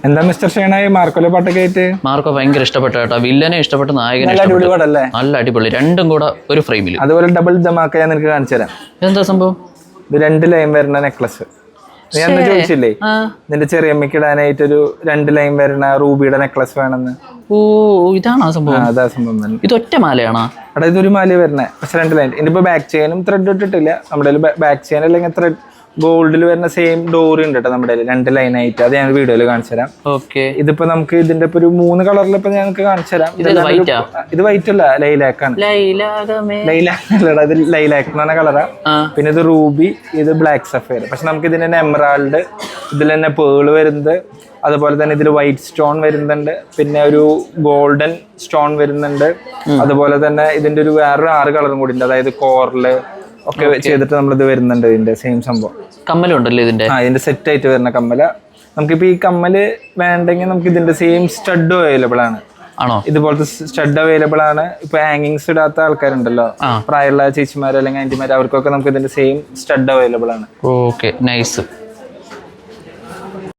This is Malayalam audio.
എന്താ മിസ്റ്റർ ഷേണായി മാർക്കോലെ പാട്ടൊക്കെ ആയിട്ട്? മാർക്കോ ഭയങ്കര ഇഷ്ടപ്പെട്ട കേട്ടോ. വില്ലനെ ഇഷ്ടപ്പെട്ട, നായകനെ നല്ല അടിപൊളി, രണ്ടും കൂടെ ഒരു ഫ്രെയിമിൽ. അതുപോലെ ഡബിൾ ധമാക്ക ഞാൻ നിനക്ക് കാണിച്ചു തരാം. എന്താ സംഭവം? ഇത് 2 ലൈൻ വരുന്ന നെക്ലസ്. നീ അന്ന് ചോദിച്ചില്ലേ നിന്റെ ചെറിയമ്മയ്ക്ക് ഇടാനായിട്ടൊരു 2 ലൈൻ വരുന്ന റൂബിയുടെ നെക്ലസ് വേണമെന്ന്? ഓ, ഇതാണ് ആ സംഭവം. അതാ സംഭവം തന്നെ. ഇത് ഒറ്റ മാലയാണോ? അവിടെ ഇതൊരു മാല വരുന്നത്, പക്ഷെ 2 ലൈൻ. ഇതിപ്പോ ബാക്ക് ചെയിനും ത്രെഡ് ഇട്ടിട്ടില്ല. നമ്മുടെ ബാക്ക് ചെയിൻ അല്ലെങ്കിൽ ത്രെഡ് ഗോൾഡിൽ വരുന്ന സെയിം ഡോറി ഉണ്ട് കേട്ടോ നമ്മുടെ 2 ലൈൻ ആയിട്ട്. അത് ഞാൻ വീഡിയോയിൽ കാണിച്ചു തരാം. ഓക്കെ. ഇതിപ്പോ നമുക്ക് ഇതിന്റെ ഇപ്പൊ ഒരു 3 കളറിൽ ഇപ്പൊ ഞങ്ങൾക്ക് കാണിച്ചു തരാം. ഇത് വൈറ്റ് അല്ല, ലൈലാക്കാണ്. ലൈലാക്കല്ല, ഇത് ലൈലാക്ക് എന്ന് പറഞ്ഞ കളറാ. പിന്നെ ഇത് റൂബി, ഇത് ബ്ലാക്ക് സഫയർ. പക്ഷെ നമുക്ക് ഇതിന് തന്നെ എമറാൾഡ്, ഇതിൽ തന്നെ പേള് വരുന്നത്, അതുപോലെ തന്നെ ഇതിൽ വൈറ്റ് സ്റ്റോൺ വരുന്നുണ്ട്, പിന്നെ ഒരു ഗോൾഡൻ സ്റ്റോൺ വരുന്നുണ്ട്. അതുപോലെ തന്നെ ഇതിന്റെ ഒരു വേറൊരു 6 കളറും കൂടി ഉണ്ട്. അതായത് കോറല് ഒക്കെ ചെയ്തിട്ട് നമ്മളിത് വരുന്നുണ്ട്. ഇതിന്റെ സെയിം സംഭവം കമ്മലുണ്ടല്ലോ ഇതിന്റെ. ഇതിന്റെ സെറ്റ് ആയിട്ട് വരുന്ന കമ്മല. നമുക്കിപ്പോ ഈ കമ്മല് വേണ്ടെങ്കിൽ നമുക്ക് ഇതിന്റെ സെയിം സ്റ്റഡും അവൈലബിൾ ആണ്. ആണോ? ഇതുപോലത്തെ സ്റ്റഡ് അവൈലബിൾ ആണ്. ഇപ്പൊ ഹാങ്ങിങ്സ് ഇടാത്ത ആൾക്കാരുണ്ടല്ലോ, പ്രായമുള്ള ചേച്ചിമാര് അല്ലെങ്കിൽ ആന്റിമാര്, അവർക്കൊക്കെ നമുക്ക് ഇതിന്റെ സെയിം സ്റ്റഡ് അവൈലബിൾ ആണ്. Okay, nice.